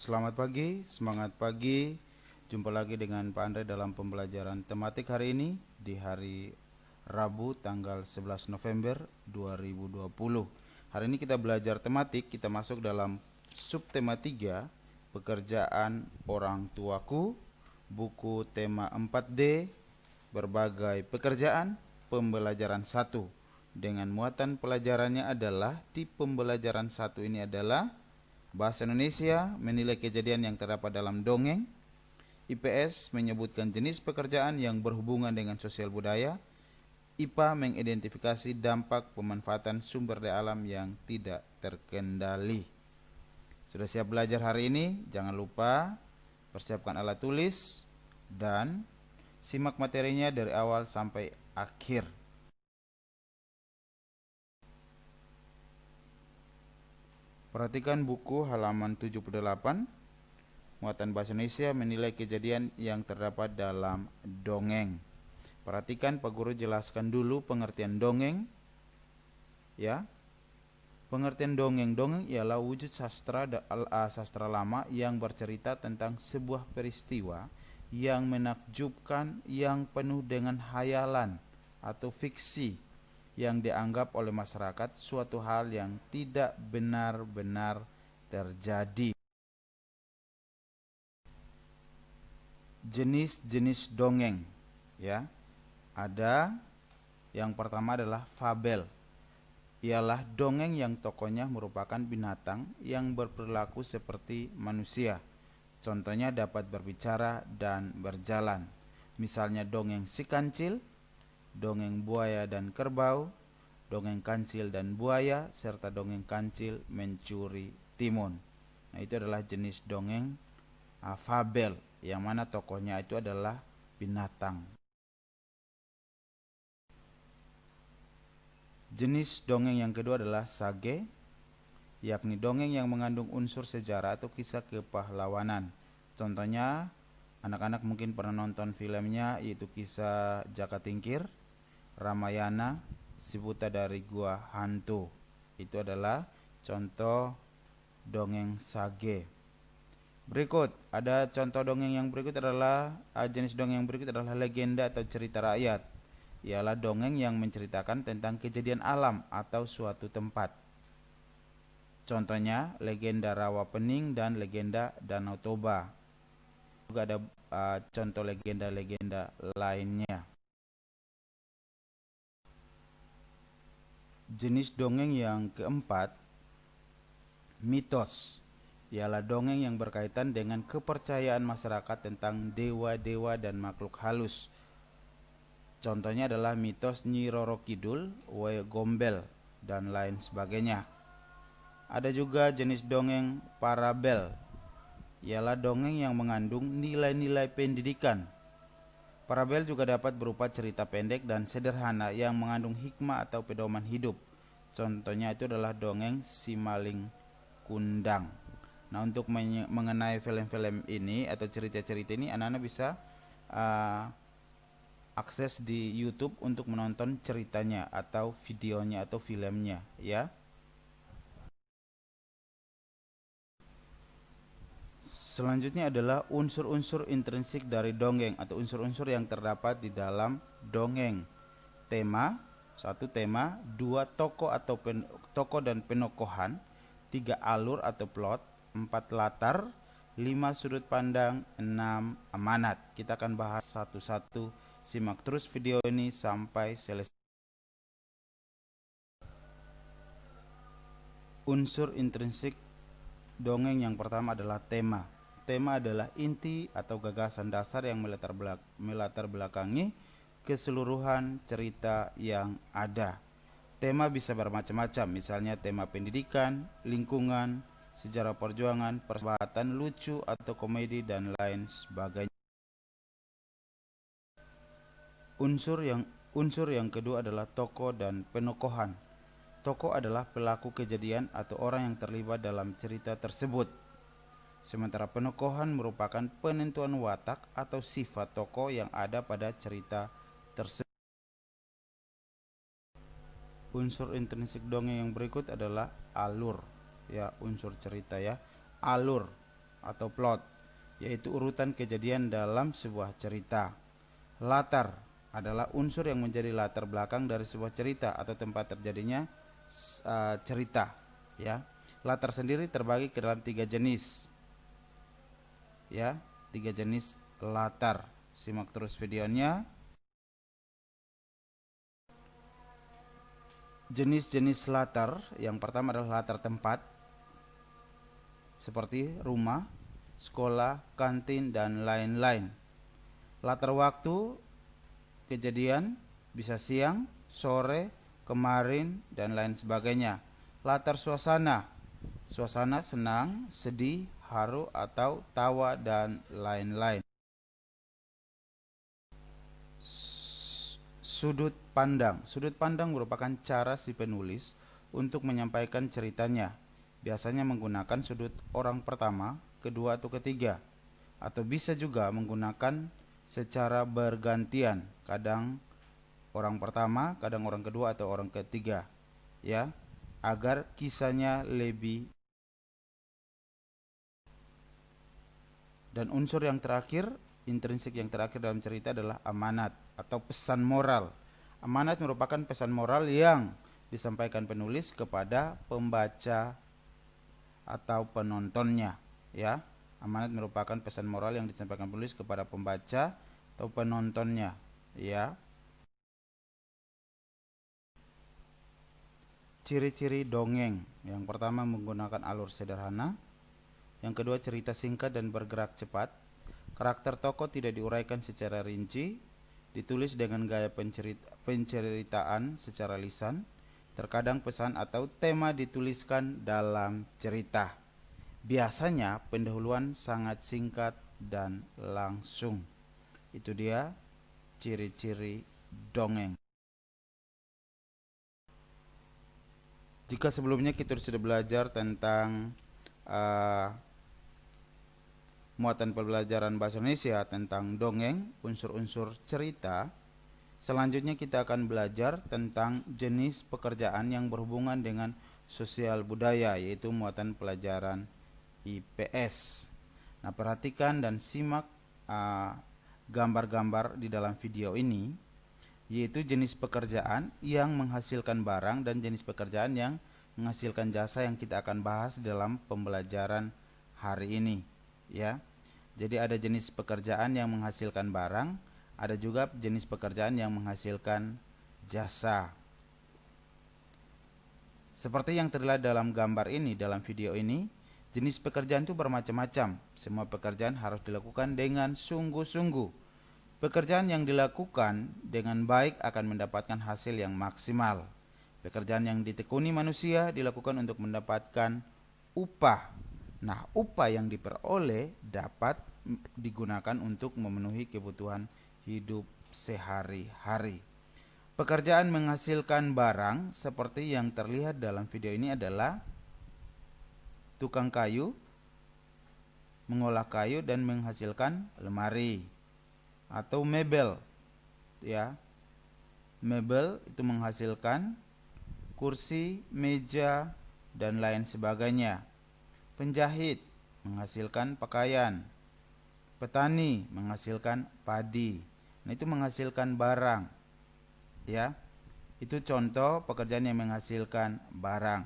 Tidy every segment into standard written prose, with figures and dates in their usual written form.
Selamat pagi, semangat pagi. Jumpa lagi dengan Pak Andre dalam pembelajaran tematik hari ini di hari Rabu tanggal 11 November 2020. Hari ini kita belajar tematik, kita masuk dalam subtema 3, pekerjaan orang tuaku, buku tema 4D, berbagai pekerjaan, pembelajaran 1. Dengan muatan pelajarannya adalah di pembelajaran 1 ini adalah Bahasa Indonesia menilai kejadian yang terdapat dalam dongeng. IPS menyebutkan jenis pekerjaan yang berhubungan dengan sosial budaya. IPA mengidentifikasi dampak pemanfaatan sumber daya alam yang tidak terkendali. Sudah siap belajar hari ini? Jangan lupa persiapkan alat tulis dan simak materinya dari awal sampai akhir. Perhatikan buku halaman 78. Muatan bahasa Indonesia menilai kejadian yang terdapat dalam dongeng. Perhatikan Pak Guru jelaskan dulu pengertian dongeng. Ya. Pengertian dongeng. Dongeng ialah wujud sastra lama yang bercerita tentang sebuah peristiwa yang menakjubkan, yang penuh dengan hayalan atau fiksi, yang dianggap oleh masyarakat suatu hal yang tidak benar-benar terjadi. Jenis-jenis dongeng, ya. Ada yang pertama adalah fabel. Ialah dongeng yang tokohnya merupakan binatang yang berperilaku seperti manusia. Contohnya dapat berbicara dan berjalan. Misalnya dongeng si kancil, dongeng buaya dan kerbau, dongeng kancil dan buaya, serta dongeng kancil mencuri timun. Nah, itu adalah jenis dongeng fabel, yang mana tokohnya itu adalah binatang. Jenis dongeng yang kedua adalah sage, yakni dongeng yang mengandung unsur sejarah atau kisah kepahlawanan. Contohnya, anak-anak mungkin pernah nonton filmnya, yaitu kisah Jaka Tingkir, Ramayana, Si Buta dari Gua Hantu. Itu adalah contoh dongeng sage. Berikut, ada contoh dongeng yang berikut adalah jenis dongeng yang berikut adalah legenda atau cerita rakyat. Ialah dongeng yang menceritakan tentang kejadian alam atau suatu tempat. Contohnya legenda Rawa Pening dan legenda Danau Toba. Juga ada contoh legenda-legenda lainnya. Jenis dongeng yang keempat, mitos. Ialah dongeng yang berkaitan dengan kepercayaan masyarakat tentang dewa-dewa dan makhluk halus. Contohnya adalah mitos Nyi Roro Kidul, Wae Gombel, dan lain sebagainya. Ada juga jenis dongeng parabel. Ialah dongeng yang mengandung nilai-nilai pendidikan. Parabel juga dapat berupa cerita pendek dan sederhana yang mengandung hikmah atau pedoman hidup. Contohnya itu adalah dongeng Si Maling Kundang. Nah, untuk mengenai film-film ini atau cerita-cerita ini, anak-anak bisa akses di YouTube untuk menonton ceritanya atau videonya atau filmnya, ya. Selanjutnya adalah unsur-unsur intrinsik dari dongeng atau unsur-unsur yang terdapat di dalam dongeng. Tema, satu tema, dua tokoh atau tokoh dan penokohan, tiga alur atau plot, empat latar, lima sudut pandang, enam amanat. Kita akan bahas satu-satu. Simak terus video ini sampai selesai. Unsur intrinsik dongeng yang pertama adalah tema. Tema adalah inti atau gagasan dasar yang melatar belakangi keseluruhan cerita yang ada. Tema bisa bermacam-macam, misalnya tema pendidikan, lingkungan, sejarah perjuangan, persahabatan, lucu atau komedi, dan lain sebagainya. Unsur yang kedua adalah tokoh dan penokohan. Tokoh adalah pelaku kejadian atau orang yang terlibat dalam cerita tersebut. Sementara penokohan merupakan penentuan watak atau sifat tokoh yang ada pada cerita tersebut. Unsur intrinsik dongeng yang berikut adalah alur, ya, unsur cerita, ya. Alur atau plot, yaitu urutan kejadian dalam sebuah cerita. Latar adalah unsur yang menjadi latar belakang dari sebuah cerita atau tempat terjadinya cerita, ya. Latar sendiri terbagi ke dalam 3 jenis, ya, 3 jenis latar. Simak terus videonya. Jenis-jenis latar, yang pertama adalah latar tempat, seperti rumah, sekolah, kantin, dan lain-lain. Latar waktu, kejadian, bisa siang, sore, kemarin, dan lain sebagainya. Latar suasana, suasana senang, sedih, haru, atau tawa, dan lain-lain. Sudut pandang. Sudut pandang merupakan cara si penulis untuk menyampaikan ceritanya. Biasanya menggunakan sudut orang pertama, kedua, atau ketiga. Atau bisa juga menggunakan secara bergantian. Kadang orang pertama, kadang orang kedua, atau orang ketiga. Ya, agar kisahnya lebih. Dan unsur yang terakhir, intrinsik yang terakhir dalam cerita adalah amanat atau pesan moral. Amanat merupakan pesan moral yang disampaikan penulis kepada pembaca atau penontonnya, ya. Amanat merupakan pesan moral yang disampaikan penulis kepada pembaca atau penontonnya, ya. Ciri-ciri dongeng. Yang pertama, menggunakan alur sederhana. Yang kedua, cerita singkat dan bergerak cepat. Karakter tokoh tidak diuraikan secara rinci, ditulis dengan gaya penceritaan secara lisan. Terkadang pesan atau tema dituliskan dalam cerita. Biasanya pendahuluan sangat singkat dan langsung. Itu dia ciri-ciri dongeng. Jika sebelumnya kita sudah belajar tentang muatan pembelajaran bahasa Indonesia tentang dongeng, unsur-unsur cerita, selanjutnya kita akan belajar tentang jenis pekerjaan yang berhubungan dengan sosial budaya, yaitu muatan pelajaran IPS. Nah, perhatikan dan simak gambar-gambar di dalam video ini, yaitu jenis pekerjaan yang menghasilkan barang dan jenis pekerjaan yang menghasilkan jasa yang kita akan bahas dalam pembelajaran hari ini, ya. Jadi ada jenis pekerjaan yang menghasilkan barang, ada juga jenis pekerjaan yang menghasilkan jasa. Seperti yang terlihat dalam gambar ini, dalam video ini, jenis pekerjaan itu bermacam-macam. Semua pekerjaan harus dilakukan dengan sungguh-sungguh. Pekerjaan yang dilakukan dengan baik akan mendapatkan hasil yang maksimal. Pekerjaan yang ditekuni manusia dilakukan untuk mendapatkan upah. Nah, upah yang diperoleh dapat digunakan untuk memenuhi kebutuhan hidup sehari-hari. Pekerjaan menghasilkan barang seperti yang terlihat dalam video ini adalah tukang kayu, mengolah kayu dan menghasilkan lemari. Atau mebel, ya. Mebel itu menghasilkan kursi, meja, dan lain sebagainya. Penjahit menghasilkan pakaian. Petani menghasilkan padi. Nah, itu menghasilkan barang, ya. Itu contoh pekerjaan yang menghasilkan barang.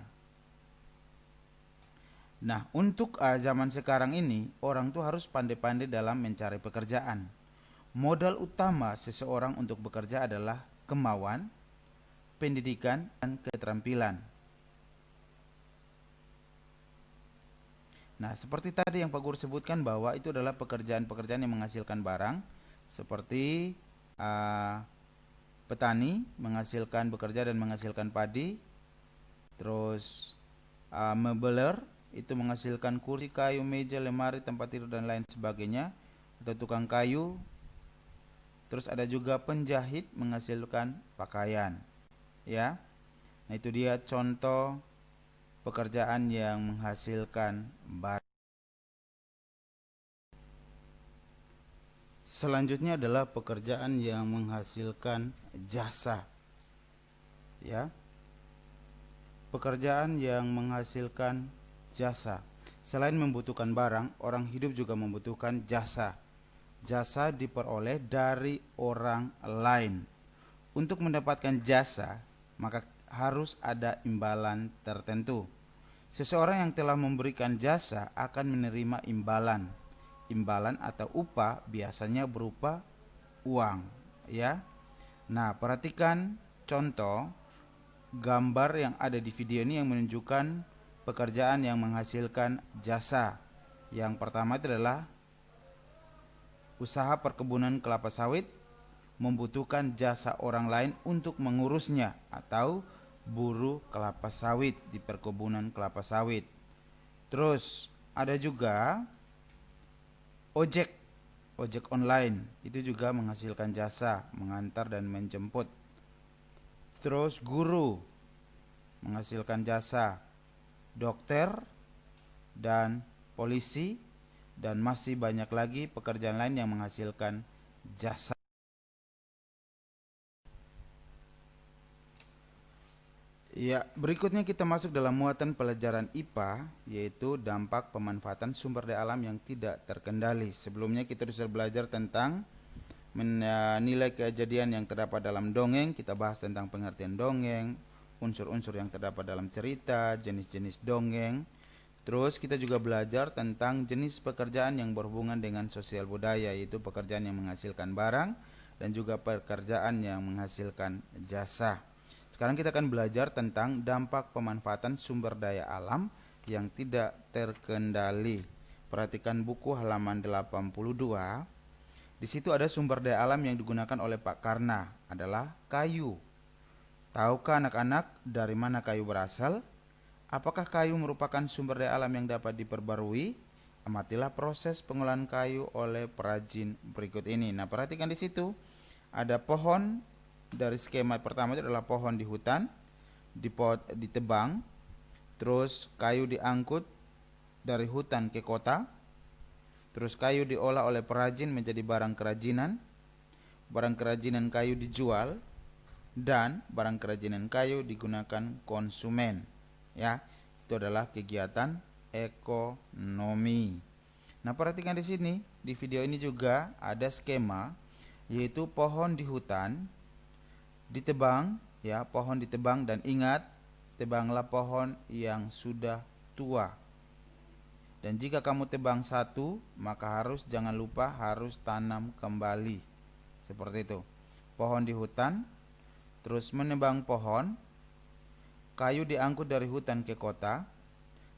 Nah, untuk zaman sekarang ini, orang tuh harus pandai-pandai dalam mencari pekerjaan. Modal utama seseorang untuk bekerja adalah kemauan, pendidikan, dan keterampilan. Nah, seperti tadi yang Pak Guru sebutkan bahwa itu adalah pekerjaan-pekerjaan yang menghasilkan barang, seperti petani menghasilkan bekerja dan menghasilkan padi, terus mebeler itu menghasilkan kursi, kayu, meja, lemari, tempat tidur, dan lain sebagainya, atau tukang kayu. Terus ada juga penjahit menghasilkan pakaian, ya. Nah, itu dia contoh pekerjaan yang menghasilkan barang. Selanjutnya adalah pekerjaan yang menghasilkan jasa, ya. Pekerjaan yang menghasilkan jasa. Selain membutuhkan barang, orang hidup juga membutuhkan jasa. Jasa diperoleh dari orang lain. Untuk mendapatkan jasa, maka harus ada imbalan tertentu. Seseorang yang telah memberikan jasa akan menerima imbalan. Imbalan atau upah biasanya berupa uang, ya. Nah, perhatikan contoh gambar yang ada di video ini yang menunjukkan pekerjaan yang menghasilkan jasa. Yang pertama itu adalah usaha perkebunan kelapa sawit membutuhkan jasa orang lain untuk mengurusnya, atau buruh kelapa sawit di perkebunan kelapa sawit. Terus ada juga ojek online, itu juga menghasilkan jasa mengantar dan menjemput. Terus guru menghasilkan jasa, dokter dan polisi, dan masih banyak lagi pekerjaan lain yang menghasilkan jasa. Ya, berikutnya kita masuk dalam muatan pelajaran IPA, yaitu dampak pemanfaatan sumber daya alam yang tidak terkendali. Sebelumnya kita sudah belajar tentang menilai kejadian yang terdapat dalam dongeng. Kita bahas tentang pengertian dongeng, unsur-unsur yang terdapat dalam cerita, jenis-jenis dongeng. Terus kita juga belajar tentang jenis pekerjaan yang berhubungan dengan sosial budaya, yaitu pekerjaan yang menghasilkan barang dan juga pekerjaan yang menghasilkan jasa. Sekarang kita akan belajar tentang dampak pemanfaatan sumber daya alam yang tidak terkendali. Perhatikan buku halaman 82. Di situ ada sumber daya alam yang digunakan oleh Pak Karna adalah kayu. Tahukah anak-anak dari mana kayu berasal? Apakah kayu merupakan sumber daya alam yang dapat diperbarui? Amatilah proses pengolahan kayu oleh perajin berikut ini. Nah, perhatikan di situ ada pohon. Dari skema pertama itu adalah pohon di hutan, ditebang, terus kayu diangkut dari hutan ke kota, terus kayu diolah oleh perajin menjadi barang kerajinan kayu dijual, dan barang kerajinan kayu digunakan konsumen. Ya, itu adalah kegiatan ekonomi. Nah, perhatikan di sini, di video ini juga ada skema, yaitu pohon di hutan ditebang, ya, pohon ditebang, dan ingat, tebanglah pohon yang sudah tua. Dan jika kamu tebang satu, maka jangan lupa harus tanam kembali. Seperti itu. Pohon di hutan, terus menebang pohon, kayu diangkut dari hutan ke kota,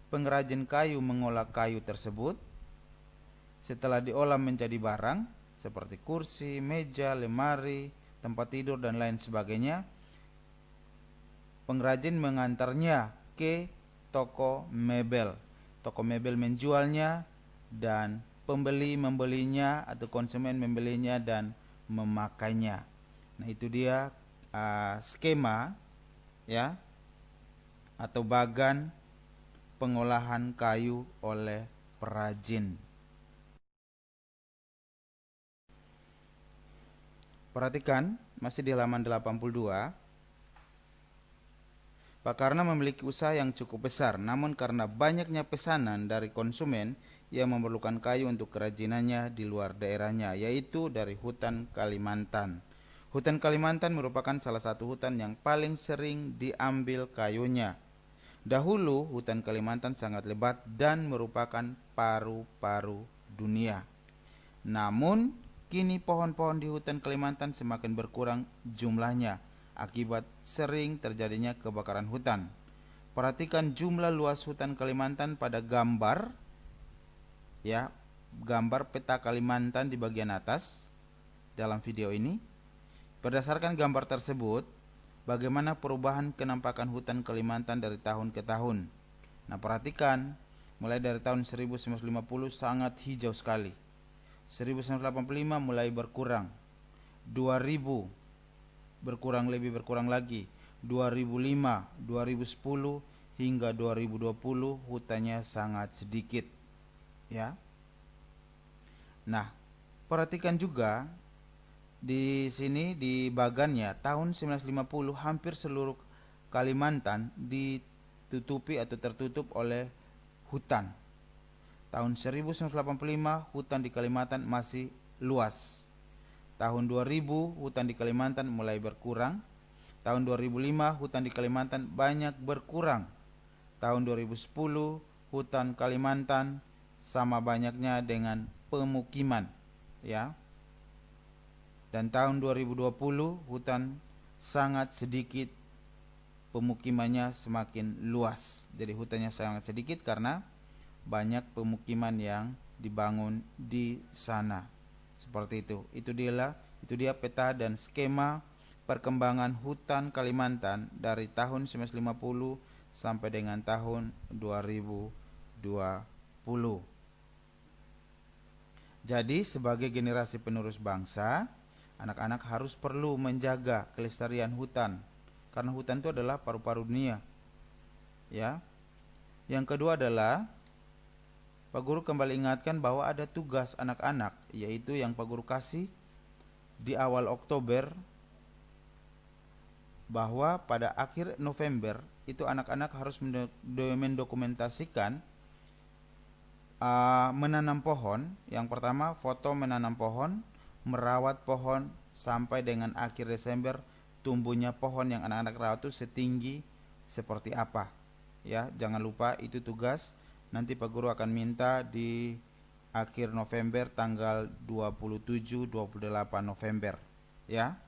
pengrajin kayu mengolah kayu tersebut. Setelah diolah menjadi barang seperti kursi, meja, lemari, tempat tidur dan lain sebagainya, pengrajin mengantarnya ke toko mebel. Toko mebel menjualnya dan pembeli membelinya atau konsumen membelinya dan memakainya. Nah, itu dia skema, ya, atau bagan pengolahan kayu oleh perajin. Perhatikan, masih di halaman 82. Pak Karna memiliki usaha yang cukup besar, namun karena banyaknya pesanan dari konsumen, ia memerlukan kayu untuk kerajinannya di luar daerahnya, yaitu dari hutan Kalimantan. Hutan Kalimantan merupakan salah satu hutan yang paling sering diambil kayunya. Dahulu, hutan Kalimantan sangat lebat dan merupakan paru-paru dunia. Namun, kini pohon-pohon di hutan Kalimantan semakin berkurang jumlahnya akibat sering terjadinya kebakaran hutan. Perhatikan jumlah luas hutan Kalimantan pada gambar, ya, gambar peta Kalimantan di bagian atas dalam video ini. Berdasarkan gambar tersebut, bagaimana perubahan kenampakan hutan Kalimantan dari tahun ke tahun. Nah, perhatikan, mulai dari tahun 1950 sangat hijau sekali. 1985 mulai berkurang, 2000 berkurang lagi, 2005, 2010 hingga 2020 hutannya sangat sedikit, ya. Nah, perhatikan juga di sini di bagannya tahun 1950 hampir seluruh Kalimantan ditutupi atau tertutup oleh hutan. Tahun 1985 hutan di Kalimantan masih luas. Tahun 2000 hutan di Kalimantan mulai berkurang. Tahun 2005 hutan di Kalimantan banyak berkurang. Tahun 2010 hutan Kalimantan sama banyaknya dengan pemukiman, ya. Dan tahun 2020 hutan sangat sedikit, pemukimannya semakin luas. Jadi hutannya sangat sedikit karena banyak pemukiman yang dibangun di sana. Seperti itu. Itu dia peta dan skema perkembangan hutan Kalimantan dari tahun 1950 sampai dengan tahun 2020. Jadi sebagai generasi penerus bangsa, anak-anak harus perlu menjaga kelestarian hutan, karena hutan itu adalah paru-paru dunia. Ya. Yang kedua adalah Pak Guru kembali ingatkan bahwa ada tugas anak-anak, yaitu yang Pak Guru kasih di awal Oktober, bahwa pada akhir November itu anak-anak harus mendokumentasikan menanam pohon. Yang pertama, foto menanam pohon, merawat pohon sampai dengan akhir Desember tumbuhnya pohon yang anak-anak rawat itu setinggi seperti apa. Ya, jangan lupa itu tugas. Nanti Pak Guru akan minta di akhir November tanggal 27-28 November. Ya.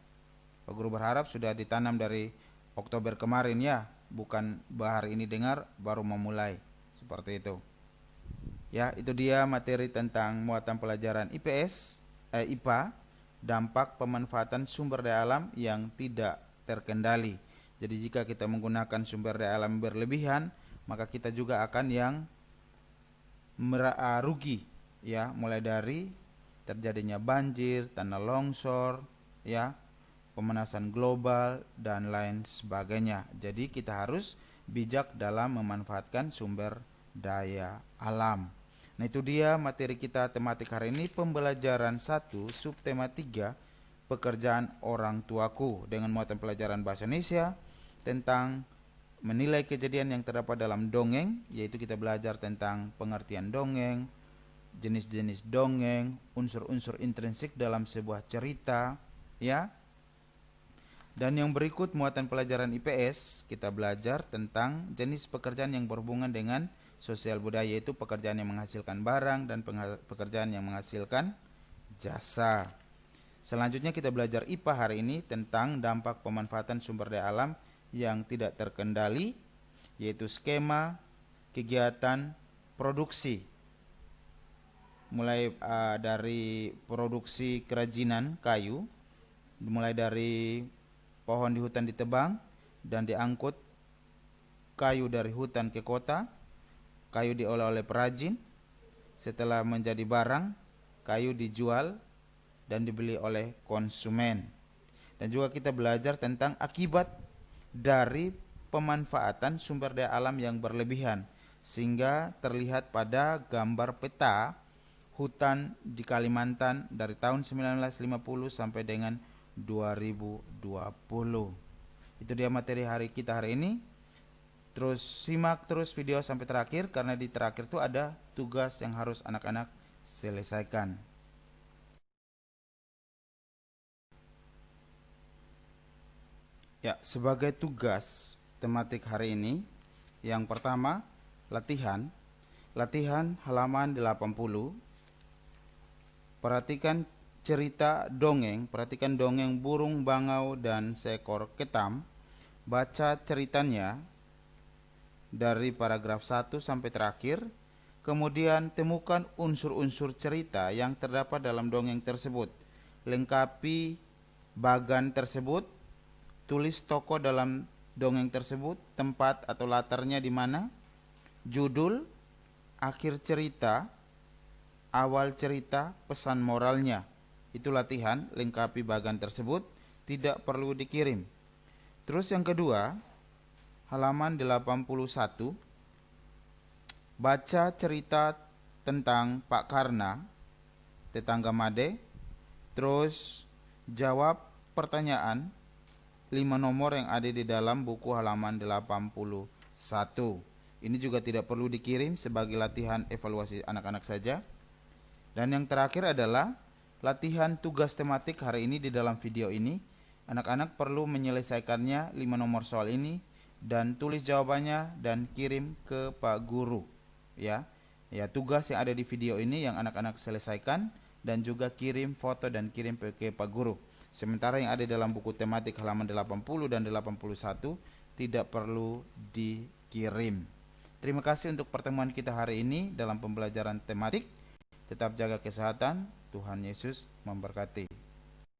Pak Guru berharap sudah ditanam dari Oktober kemarin ya, bukan hari ini dengar baru memulai. Seperti itu. Ya, itu dia materi tentang muatan pelajaran IPA, dampak pemanfaatan sumber daya alam yang tidak terkendali. Jadi jika kita menggunakan sumber daya alam berlebihan, maka kita juga akan yang rugi, ya, mulai dari terjadinya banjir, tanah longsor, ya, pemanasan global dan lain sebagainya. Jadi kita harus bijak dalam memanfaatkan sumber daya alam. Nah, itu dia materi kita tematik hari ini, pembelajaran 1 subtema 3 pekerjaan orang tuaku, dengan muatan pelajaran bahasa Indonesia tentang menilai kejadian yang terdapat dalam dongeng, yaitu kita belajar tentang pengertian dongeng, jenis-jenis dongeng, unsur-unsur intrinsik dalam sebuah cerita, ya. Dan yang berikut muatan pelajaran IPS, kita belajar tentang jenis pekerjaan yang berhubungan dengan sosial budaya, yaitu pekerjaan yang menghasilkan barang dan pekerjaan yang menghasilkan jasa. Selanjutnya kita belajar IPA hari ini tentang dampak pemanfaatan sumber daya alam yang tidak terkendali, yaitu skema kegiatan produksi. Mulai dari produksi kerajinan kayu, mulai dari pohon di hutan ditebang dan diangkut kayu dari hutan ke kota. Kayu diolah oleh perajin, setelah menjadi barang, kayu dijual dan dibeli oleh konsumen. Dan juga kita belajar tentang akibat dari pemanfaatan sumber daya alam yang berlebihan, sehingga terlihat pada gambar peta hutan di Kalimantan dari tahun 1950 sampai dengan 2020. Itu dia materi kita hari ini. Terus simak terus video sampai terakhir, karena di terakhir itu ada tugas yang harus anak-anak selesaikan. Ya, sebagai tugas tematik hari ini, yang pertama latihan halaman 80. Perhatikan cerita dongeng, perhatikan dongeng burung bangau dan seekor ketam. Baca ceritanya dari paragraf 1 sampai terakhir. Kemudian temukan unsur-unsur cerita yang terdapat dalam dongeng tersebut. Lengkapi bagan tersebut. Tulis tokoh dalam dongeng tersebut, tempat atau latarnya di mana, judul, akhir cerita, awal cerita, pesan moralnya. Itu latihan, lengkapi bagan tersebut, tidak perlu dikirim. Terus yang kedua, halaman 81, baca cerita tentang Pak Karna, tetangga Made. Terus jawab pertanyaan 5 nomor yang ada di dalam buku halaman 81. Ini juga tidak perlu dikirim sebagai latihan evaluasi anak-anak saja. Dan yang terakhir adalah latihan tugas tematik hari ini. Di dalam video ini anak-anak perlu menyelesaikannya 5 nomor soal ini dan tulis jawabannya dan kirim ke Pak Guru. Ya, tugas yang ada di video ini yang anak-anak selesaikan dan juga kirim foto dan kirim ke Pak Guru. Sementara yang ada dalam buku tematik halaman 80 dan 81 tidak perlu dikirim. Terima kasih untuk pertemuan kita hari ini dalam pembelajaran tematik. Tetap jaga kesehatan. Tuhan Yesus memberkati.